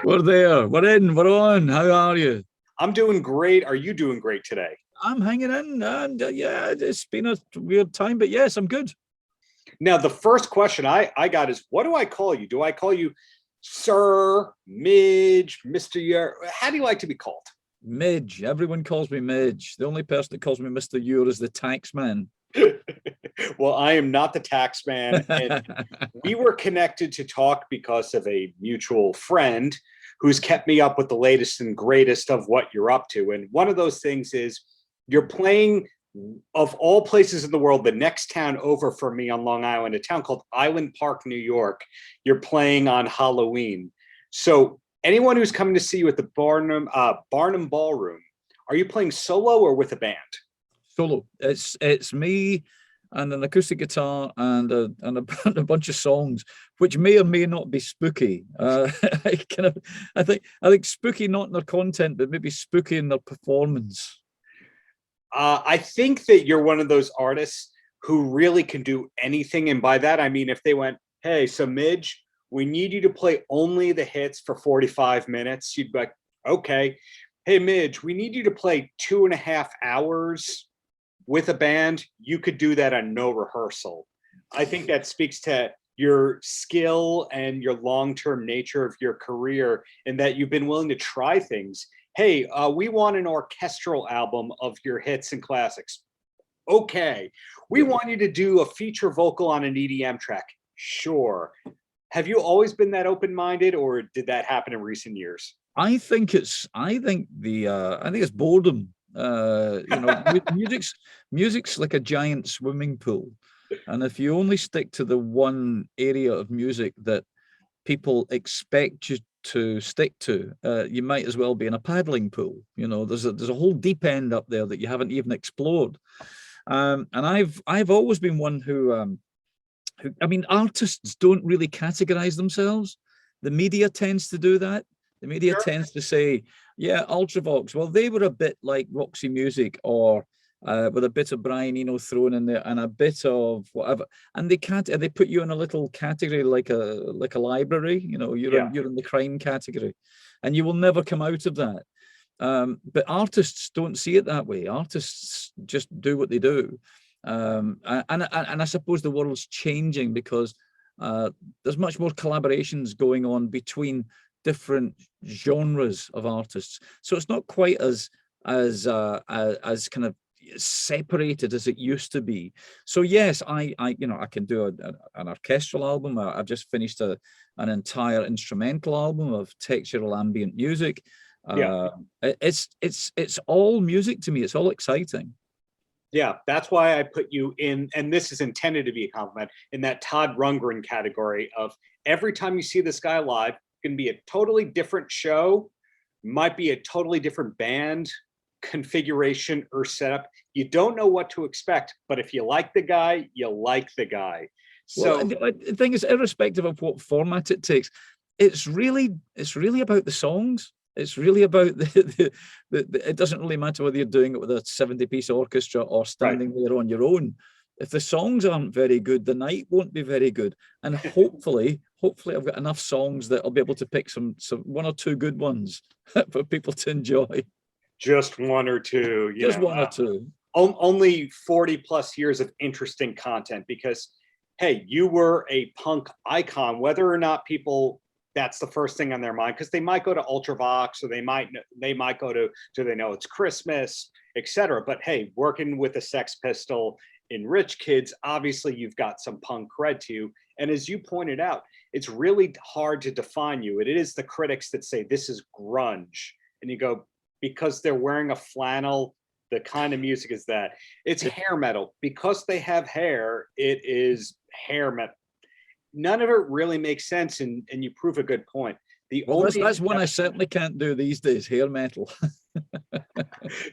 We're there. We're in. We're on. How are you? I'm doing great. Are you doing great today? I'm hanging in, and yeah, it's been a weird time, but yes, I'm good. Now, the first question I got is, what do I call you? Do I call you Sir, Midge, Mr. Ure? How do you like to be called? Midge. Everyone calls me Midge. The only person that calls me Mr. Ure is the tax man. Well, I am not the tax man. And we were connected to talk because of a mutual friend who's kept me up with the latest and greatest of what you're up to. And one of those things is you're playing, of all places in the world, the next town over for me on Long Island, a town called Island Park, New York. You're playing on Halloween. So anyone who's coming to see you at the Barnum Ballroom, are you playing solo or with a band? Solo. It's me and an acoustic guitar and a bunch of songs, which may or may not be spooky. I think spooky not in their content, but maybe spooky in their performance. I think that you're one of those artists who really can do anything. And by that, I mean, if they went, hey, so Midge, we need you to play only the hits for 45 minutes. You'd be like, okay. Hey, Midge, we need you to play 2.5 hours with a band. You could do that on no rehearsal. I think that speaks to your skill and your long-term nature of your career, and that you've been willing to try things. Hey, we want an orchestral album of your hits and classics. Okay. We want you to do a feature vocal on an EDM track. Sure. Have you always been that open-minded, or did that happen in recent years? I think it's boredom. Music's like a giant swimming pool, and if you only stick to the one area of music that people expect you to stick to, you might as well be in a paddling pool. There's a whole deep end up there that you haven't even explored. And I've always been one who I mean, artists don't really categorize themselves. The media tends to do that. The media tends to say, yeah, Ultravox, well, they were a bit like Roxy Music, or with a bit of Brian Eno thrown in there and a bit of whatever. And they put you in a little category like a library. You're in the crime category, and you will never come out of that. But artists don't see it that way. Artists just do what they do. And I suppose the world's changing because there's much more collaborations going on between different genres of artists. So it's not quite as kind of separated as it used to be. So yes, I can do an orchestral album. I've just finished an entire instrumental album of textural ambient music. It's all music to me. It's all exciting. Yeah, that's why I put you in, and this is intended to be a compliment, in that Todd Rundgren category of every time you see this guy live, it can be a totally different show, might be a totally different band configuration or setup. You don't know what to expect, but if you like the guy, you like the guy. So the thing is, irrespective of what format it takes, it's really about the songs. It's really about it doesn't really matter whether you're doing it with a 70-piece orchestra or standing there on your own. If the songs aren't very good, the night won't be very good. And hopefully I've got enough songs that I'll be able to pick some one or two good ones for people to enjoy. Just one or two. Just one or two. Only 40 plus years of interesting content, because, hey, you were a punk icon, whether or not people, that's the first thing on their mind, because they might go to Ultravox, or they might go to Do They Know It's Christmas, etc. But hey, working with the Sex Pistol in Rich Kids, obviously you've got some punk cred to you. And as you pointed out, it's really hard to define you. It is the critics that say this is grunge, and you go, because they're wearing a flannel, the kind of music is that. It's hair metal. Because they have hair, it is hair metal. None of it really makes sense, and you prove a good point. That's one I certainly can't do these days, hair metal.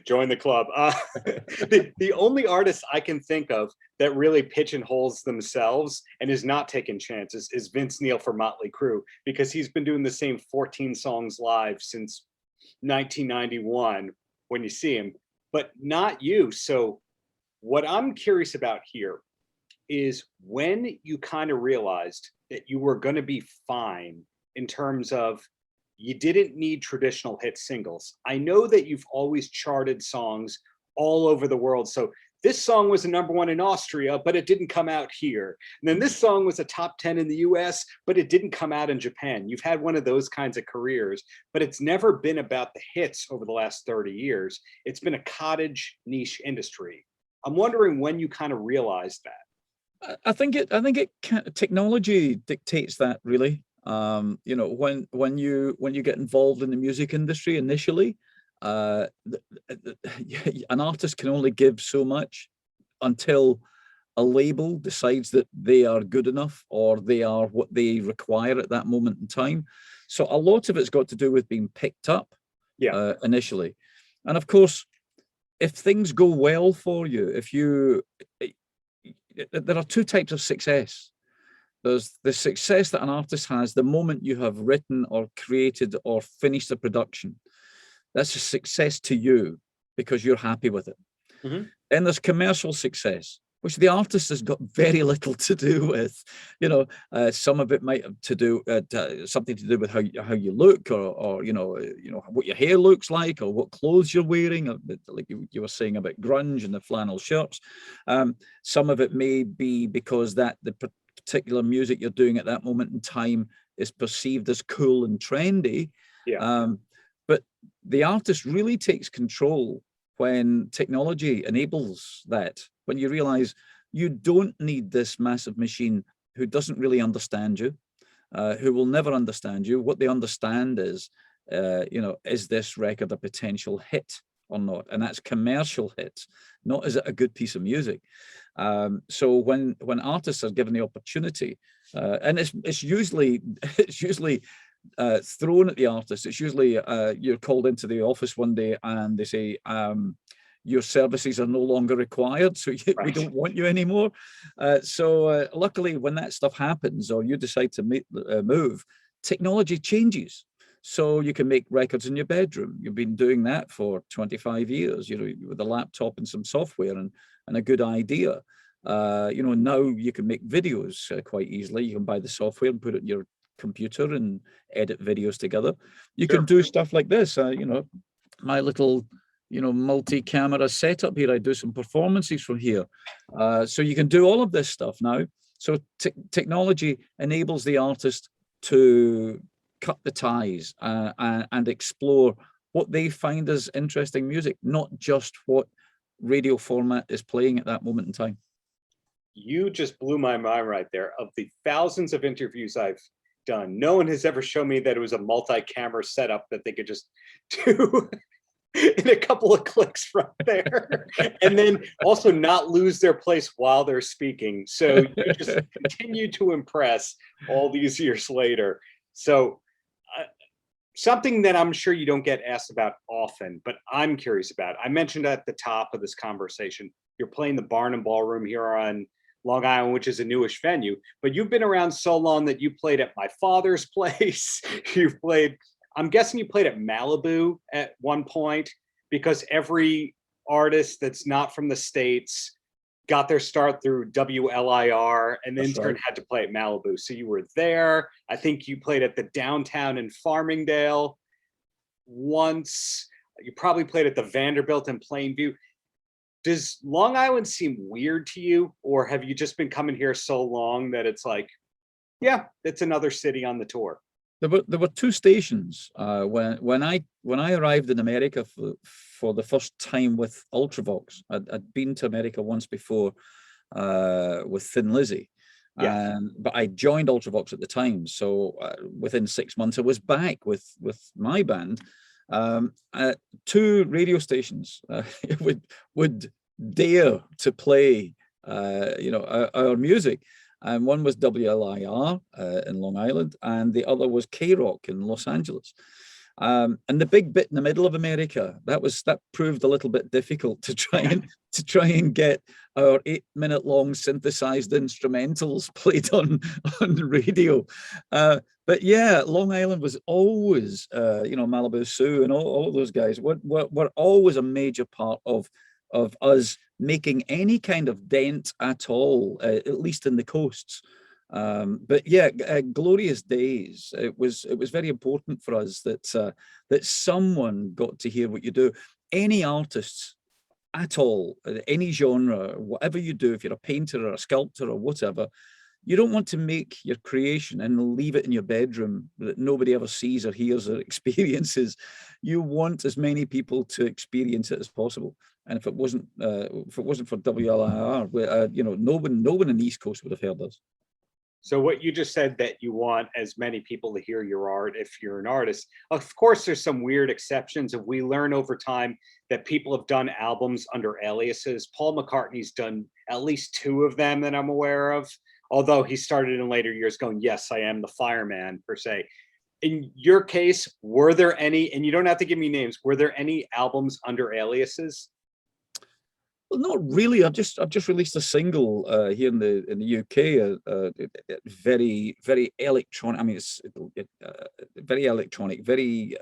Join the club. The only artist I can think of that really pigeonholes themselves and is not taking chances is Vince Neil for Motley Crue, because he's been doing the same 14 songs live since 1991 when you see him, but not you. So what I'm curious about here is when you kind of realized that you were going to be fine in terms of you didn't need traditional hit singles. I know that you've always charted songs all over the world. So this song was a #1 in Austria, but it didn't come out here. And then this song was a top 10 in the US, but it didn't come out in Japan. You've had one of those kinds of careers, but it's never been about the hits over the last 30 years. It's been a cottage niche industry. I'm wondering when you kind of realized that. I think technology dictates that, really. You know, when you get involved in the music industry initially, an artist can only give so much until a label decides that they are good enough or they are what they require at that moment in time. So a lot of it's got to do with being picked up initially. And of course, if things go well for you, there are two types of success. There's the success that an artist has the moment you have written or created or finished a production. That's a success to you because you're happy with it. Mm-hmm. Then there's commercial success, which the artist has got very little to do with. You know, some of it might have to do something to do with how you look, or you know what your hair looks like, or what clothes you're wearing, like you were saying about grunge and the flannel shirts. Some of it may be because that the particular music you're doing at that moment in time is perceived as cool and trendy. But the artist really takes control when technology enables that, when you realize you don't need this massive machine who doesn't really understand you, who will never understand you. What they understand is, is this record a potential hit or not? And that's commercial hits, not is it a good piece of music. So when artists are given the opportunity, and it's usually thrown at the artist. It's usually you're called into the office one day and they say, your services are no longer required, so we don't want you anymore. So luckily, when that stuff happens, or you decide to move, technology changes. So you can make records in your bedroom. You've been doing that for 25 years, with a laptop and some software and a good idea. Now you can make videos quite easily. You can buy the software and put it in your computer and edit videos together. You can do stuff like this. My little multi-camera setup here. I do some performances from here. So you can do all of this stuff now. So technology enables the artist to cut the ties and explore what they find as interesting music, not just what radio format is playing at that moment in time. You just blew my mind right there. Of the thousands of interviews I've done, no one has ever shown me that it was a multi-camera setup that they could just do in a couple of clicks from there, and then also not lose their place while they're speaking. So you just continue to impress all these years later. So something that I'm sure you don't get asked about often, but I'm curious about. I mentioned at the top of this conversation, you're playing the Barn and Ballroom here on Long Island, which is a newish venue, but you've been around so long that you played at my father's place. You've played, I'm guessing you played at Malibu at one point, because every artist that's not from the States got their start through WLIR and then had to play at Malibu. So you were there. I think you played at the Downtown in Farmingdale once. You probably played at the Vanderbilt in Plainview. Does Long Island seem weird to you, or have you just been coming here so long that it's like, yeah, it's another city on the tour? There were two stations when I arrived in America for the first time with Ultravox. I'd been to America once before with Thin Lizzy, but I joined Ultravox at the time. So within 6 months, I was back with my band. Two radio stations would dare to play our music. And one was WLIR in Long Island, and the other was K-Rock in Los Angeles. And the big bit in the middle of America, that proved a little bit difficult to try and get our 8-minute long synthesized instrumentals played on radio. But yeah, Long Island was always, Malibu Sue and all those guys were always a major part of us making any kind of dent at all, at least in the coasts. But yeah, glorious days. It was very important for us that that someone got to hear what you do. Any artists at all, any genre, whatever you do, if you're a painter or a sculptor or whatever, you don't want to make your creation and leave it in your bedroom that nobody ever sees or hears or experiences. You want as many people to experience it as possible. And if it wasn't for WLIR, you know, no one in the East Coast would have heard us. So what you just said, that you want as many people to hear your art if you're an artist. Of course, there's some weird exceptions, and we learn over time that people have done albums under aliases. Paul McCartney's done at least 2 of them that I'm aware of, although he started in later years going, yes, I am the fireman, per se. In your case, were there any, and you don't have to give me names, were there any albums under aliases? Well, not really. I've just released a single here in the UK. Very electronic. I mean, it's very electronic, very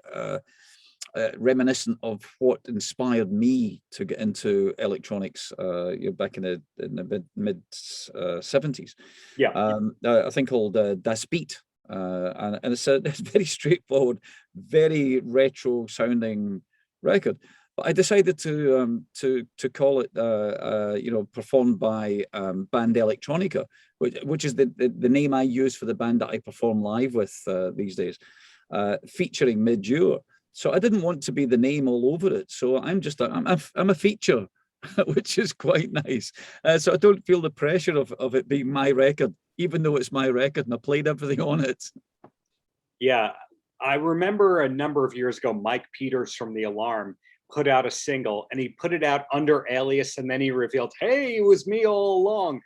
reminiscent of what inspired me to get into electronics. You know, back in the mid 70s. Yeah, I think called Das Beat, and it's it's very straightforward, very retro sounding record. But I decided to call it, you know, performed by Band Electronica, which is the name I use for the band that I perform live with these days, featuring Midge Ure. So I didn't want to be the name all over it. So I'm a feature, which is quite nice. So I don't feel the pressure of it being my record, even though it's my record and I played everything on it. yeah. I remember a number of years ago, Mike Peters from The Alarm put out a single, and he put it out under alias, and then he revealed, hey, it was me all along.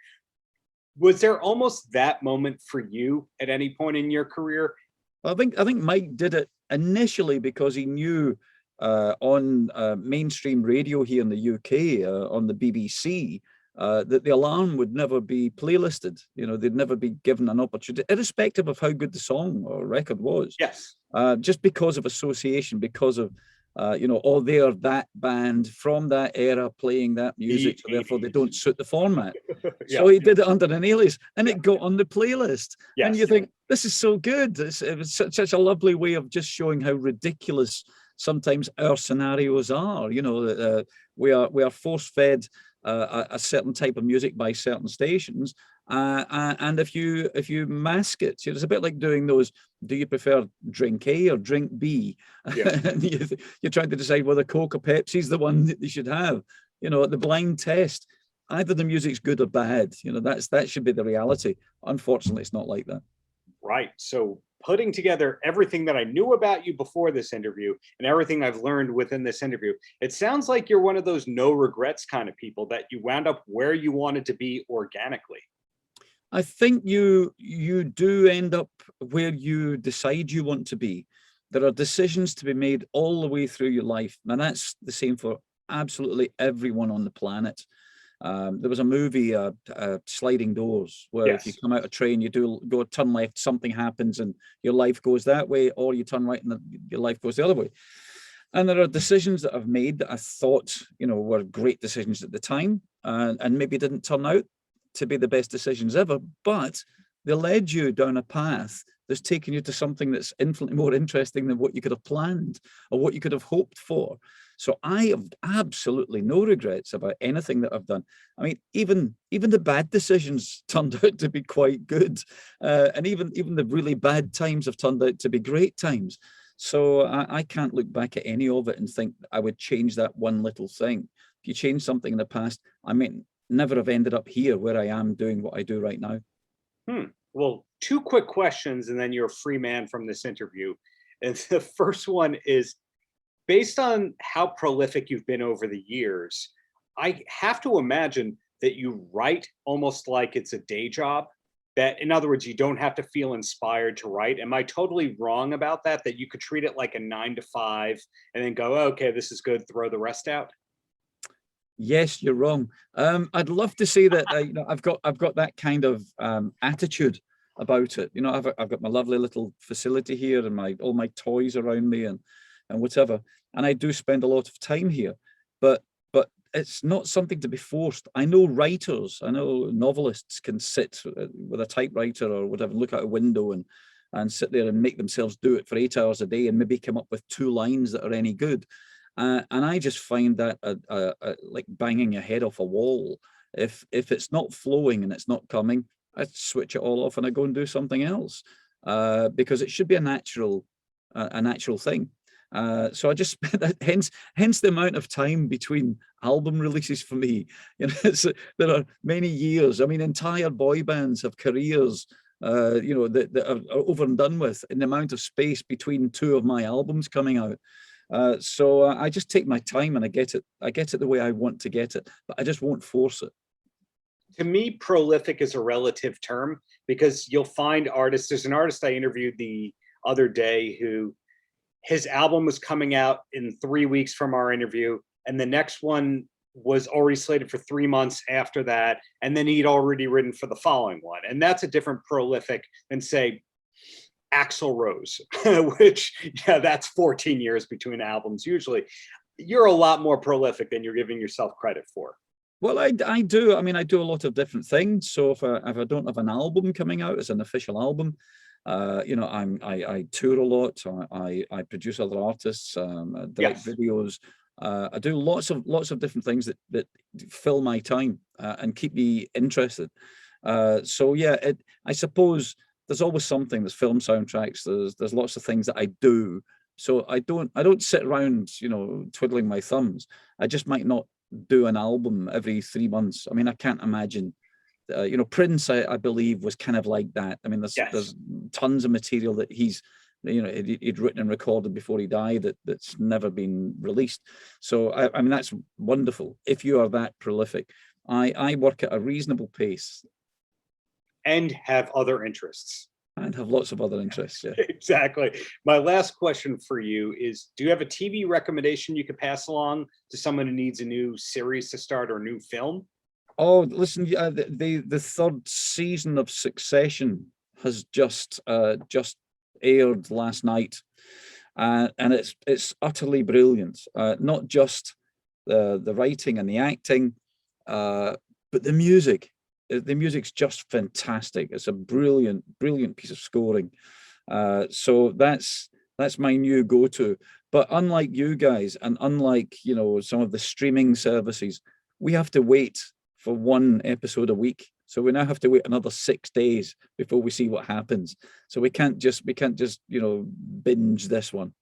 Was there almost that moment for you at any point in your career? I think Mike did it initially because he knew on mainstream radio here in the UK, on the BBC, that The Alarm would never be playlisted. You know, they'd never be given an opportunity, irrespective of how good the song or record was. Yes. Just because of association, because of you know, oh, they're that band from that era playing that music, so therefore they don't suit the format. Yeah. So he did it under an alias, and it got on the playlist. Yes. And you think, this is so good. It was such a lovely way of just showing how ridiculous sometimes our scenarios are. You know, we are force fed a certain type of music by certain stations, and if you mask it, it's a bit like doing those. Do you prefer drink A or drink B? Yeah. And you're trying to decide whether Coke or Pepsi's the one that you should have. You know, the blind test. Either the music's good or bad. You know, that should be the reality. Unfortunately, it's not like that. Right. So putting together everything that I knew about you before this interview and everything I've learned within this interview, it sounds like you're one of those no regrets kind of people, that you wound up where you wanted to be organically. I think you do end up where you decide you want to be. There are decisions to be made all the way through your life, and that's the same for absolutely everyone on the planet. There was a movie, Sliding Doors, where Yes. if you come out a train, you go turn left, something happens, and your life goes that way, or you turn right and your life goes the other way. And there are decisions that I've made that I thought, you know, were great decisions at the time, and maybe didn't turn out to be the best decisions ever, but they led you down a path that's taken you to something that's infinitely more interesting than what you could have planned or what you could have hoped for. So I have absolutely no regrets about anything that I've done. I mean, even the bad decisions turned out to be quite good, and even the really bad times have turned out to be great times. So I can't look back at any of it and think I would change that one little thing. If you change something in the past, I mean, never have ended up here where I am doing what I do right now. Well, 2 quick questions, and then you're a free man from this interview. And the first one is, based on how prolific you've been over the years, I have to imagine that you write almost like it's a day job. That, in other words, you don't have to feel inspired to write. Am I totally wrong about that? That you could treat it like a 9 to 5 and then go, oh, okay, this is good, throw the rest out? Yes, you're wrong. I'd love to say that you know, I've got that kind of attitude about it. You know, I've got my lovely little facility here and all my toys around me and whatever. And I do spend a lot of time here. But it's not something to be forced. I know writers, I know novelists can sit with a typewriter or whatever, look out a window and sit there and make themselves do it for 8 hours a day and maybe come up with 2 lines that are any good. And I just find that like banging your head off a wall. If it's not flowing and it's not coming, I switch it all off and I go and do something else, because it should be a natural thing. So I just spent that, hence the amount of time between album releases for me. You know, there are many years. I mean, entire boy bands have careers, you know, that are over and done with in the amount of space between 2 of my albums coming out. So I just take my time and I get it the way I want to get it, but I just won't force it. To me, prolific is a relative term, because you'll find artists. There's an artist I interviewed the other day who, his album was coming out in 3 weeks from our interview, and the next one was already slated for 3 months after that, and then he'd already written for the following one. And that's a different prolific than, say, Axl Rose, which, yeah, that's 14 years between albums. Usually you're a lot more prolific than you're giving yourself credit for. Well, I do. I mean, I do a lot of different things. So if I don't have an album coming out as an official album, you know, I tour a lot. I produce other artists, direct videos. I do lots of different things that fill my time and keep me interested. So yeah, I suppose there's always something. There's film soundtracks. There's lots of things that I do. So I don't sit around, you know, twiddling my thumbs. I just might not do an album every 3 months. I mean, I can't imagine. You know, Prince, I believe, was kind of like that. I mean, there's tons of material that he's, you know, he'd written and recorded before he died that's never been released. So I mean, that's wonderful. If you are that prolific, I work at a reasonable pace. And have other interests. And have lots of other interests, yeah. Exactly. My last question for you is, do you have a TV recommendation you could pass along to someone who needs a new series to start or a new film? Oh, listen, the 3rd season of Succession has just aired last night, and it's utterly brilliant. Not just the writing and the acting, but the music. The music's just fantastic. It's a brilliant piece of scoring. So that's my new go-to. But unlike you guys, and unlike, you know, some of the streaming services, we have to wait for 1 episode a week. So we now have to wait another 6 days before we see what happens. So we can't just, you know, binge this one.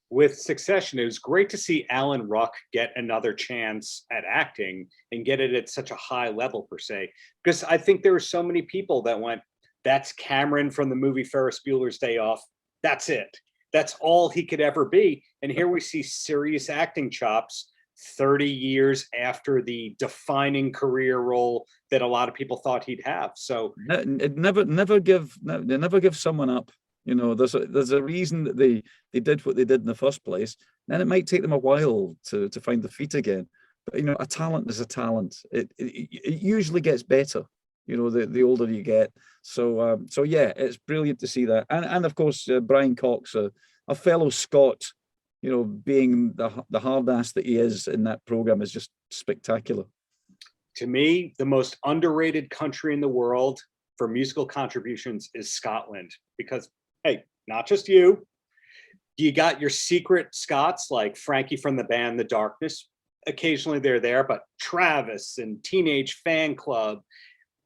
With Succession, it was great to see Alan Ruck get another chance at acting and get it at such a high level, per se, because I think there were so many people that went, that's Cameron from the movie Ferris Bueller's Day Off. That's it. That's all he could ever be. And here we see serious acting chops 30 years after the defining career role that a lot of people thought he'd have. So never give someone up. You know, there's a reason that they did what they did in the first place. Then it might take them a while to find their feet again. But, you know, a talent is a talent. It usually gets better, you know, the older you get. So yeah, it's brilliant to see that. And of course, Brian Cox, a fellow Scot, you know, being the hard ass that he is in that program is just spectacular. To me, the most underrated country in the world for musical contributions is Scotland, because, hey, not just you got your secret Scots like Frankie from the band The Darkness. Occasionally they're there, but Travis and Teenage Fan Club,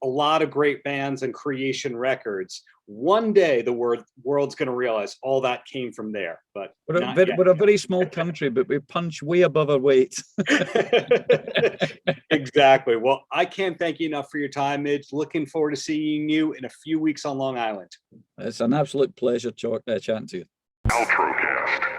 a lot of great bands and Creation Records. One day the world's going to realize all that came from there, but we're a very small country, but we punch way above our weight. Exactly. Well, I can't thank you enough for your time, Midge. Looking forward to seeing you in a few weeks on Long Island. It's an absolute pleasure chatting to you. Paltrocast.